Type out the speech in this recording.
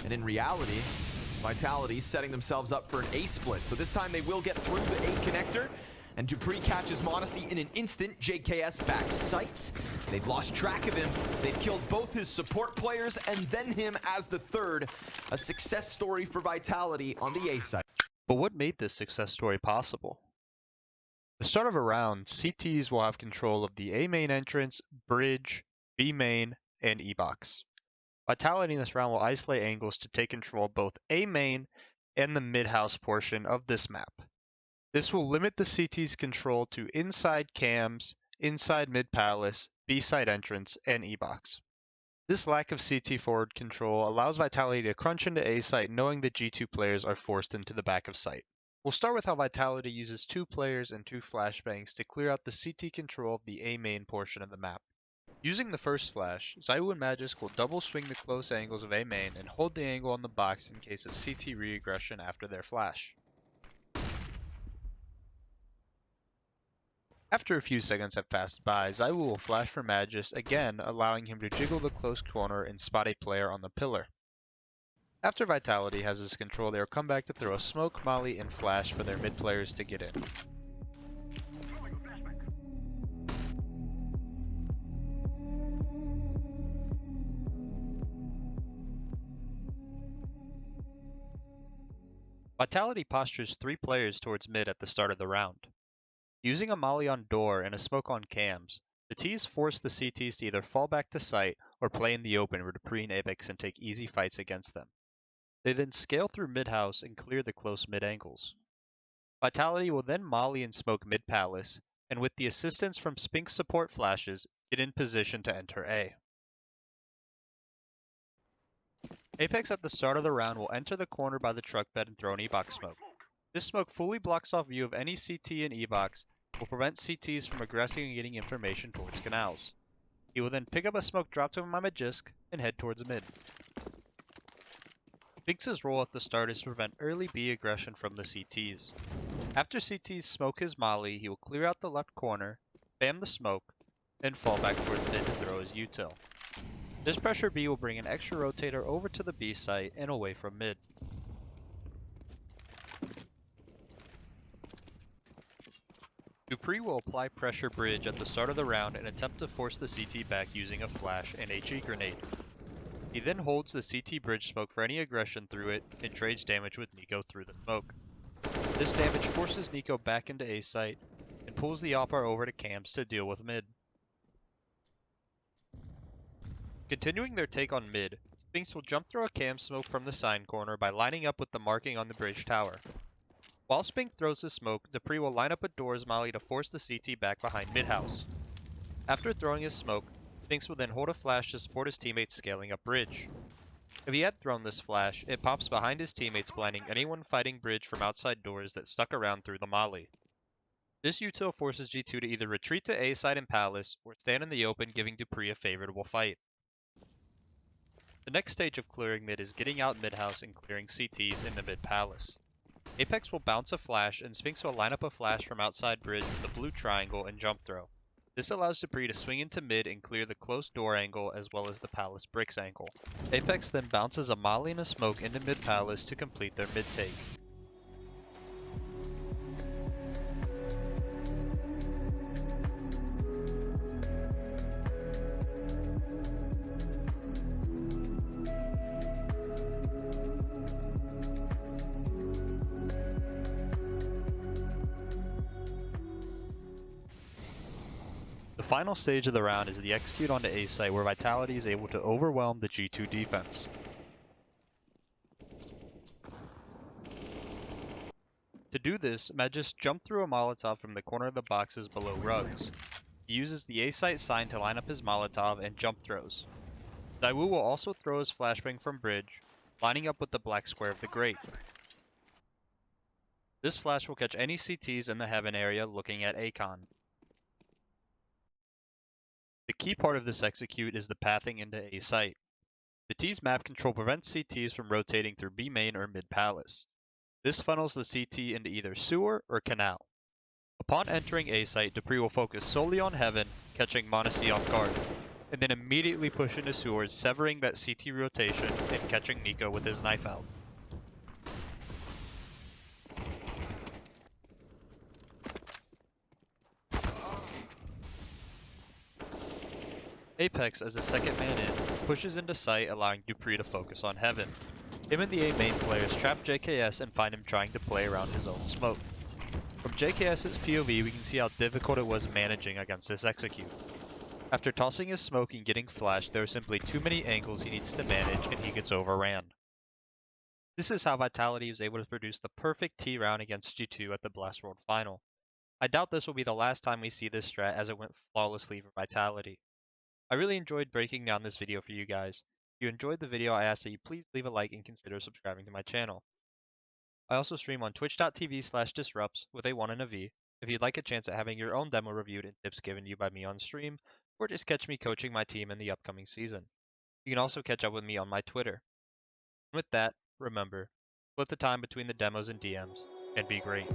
And in reality, Vitality setting themselves up for an A split. So this time they will get through the A connector. And Dupree catches m0NESY in an instant. JKS back sight. They've lost track of him. They've killed both his support players and then him as the third. A success story for Vitality on the A side. But what made this success story possible? At the start of a round, CTs will have control of the A main entrance, bridge, B main, and E box. Vitality in this round will isolate angles to take control of both A main and the mid-house portion of this map. This will limit the CT's control to inside cams, inside mid-palace, B-side entrance, and E-box. This lack of CT forward control allows Vitality to crunch into A site knowing the G2 players are forced into the back of site. We'll start with how Vitality uses 2 players and 2 flashbangs to clear out the CT control of the A main portion of the map. Using the first flash, ZywOo and Magisk will double swing the close angles of A main and hold the angle on the box in case of CT re-aggression after their flash. After a few seconds have passed by, ZywOo will flash for Magisk again, allowing him to jiggle the close corner and spot a player on the pillar. After Vitality has his control, they will come back to throw a smoke, molly, and flash for their mid players to get in. Vitality postures 3 players towards mid at the start of the round. Using a molly on door and a smoke on cams, the Ts force the CTs to either fall back to site or play in the open where Dupree and Apex can take easy fights against them. They then scale through mid-house and clear the close mid-angles. Vitality will then molly and smoke mid-palace, and with the assistance from Spink's support flashes, get in position to enter A. Apex at the start of the round will enter the corner by the truck bed and throw an E-box smoke. This smoke fully blocks off view of any CT in E-box, will prevent CTs from aggressing and getting information towards canals. He will then pick up a smoke dropped to him by Magisk and head towards mid. Spinks' role at the start is to prevent early B aggression from the CTs. After CTs smoke his molly, he will clear out the left corner, spam the smoke, and fall back towards mid to throw his util. This pressure B will bring an extra rotator over to the B site and away from mid. Dupree will apply pressure bridge at the start of the round and attempt to force the CT back using a flash and HE grenade. He then holds the CT bridge smoke for any aggression through it and trades damage with Nico through the smoke. This damage forces Nico back into A site and pulls the AWPR over to cams to deal with mid. Continuing their take on mid, Spinks will jump through a cam smoke from the sign corner by lining up with the marking on the bridge tower. While Spink throws the smoke, Dupree will line up a doors molly to force the CT back behind mid-house. After throwing his smoke, Spinks will then hold a flash to support his teammates scaling up bridge. If he had thrown this flash, it pops behind his teammates, blinding anyone fighting bridge from outside doors that stuck around through the molly. This util forces G2 to either retreat to A side and Palace, or stand in the open, giving Dupree a favorable fight. The next stage of clearing mid is getting out mid-house and clearing CTs in the mid-Palace. Apex will bounce a flash, and Spinks will line up a flash from outside bridge with a blue triangle and jump throw. This allows Dupree to swing into mid and clear the close door angle as well as the Palace bricks angle. Apex then bounces a molly and a smoke into mid-Palace to complete their mid-take. The final stage of the round is the execute onto A site, where Vitality is able to overwhelm the G2 defense. To do this, Magisk jumped through a Molotov from the corner of the boxes below rugs. He uses the A site sign to line up his Molotov and jump throws. ZywOo will also throw his flashbang from bridge, lining up with the black square of the grate. This flash will catch any CTs in the heaven area looking at Acon. The key part of this execute is the pathing into A site. The T's map control prevents CTs from rotating through B main or mid palace. This funnels the CT into either sewer or canal. Upon entering A site, Dupree will focus solely on heaven, catching m0NESY off guard. and then immediately push into sewers, severing that CT rotation and catching Nico with his knife out. Apex, as a second man in, pushes into site, allowing Dupree to focus on Heaven. Him and the A main players trap JKS and find him trying to play around his own smoke. From JKS's POV, we can see how difficult it was managing against this execute. After tossing his smoke and getting flashed, there are simply too many angles he needs to manage and he gets overran. This is how Vitality was able to produce the perfect T round against G2 at the Blast World Final. I doubt this will be the last time we see this strat, as it went flawlessly for Vitality. I really enjoyed breaking down this video for you guys. If you enjoyed the video, I ask that you please leave a like and consider subscribing to my channel. I also stream on twitch.tv/disrupts with a 1 and a V if you'd like a chance at having your own demo reviewed and tips given to you by me on stream, or just catch me coaching my team in the upcoming season. You can also catch up with me on my Twitter. With that, remember, split the time between the demos and DMs, and be great.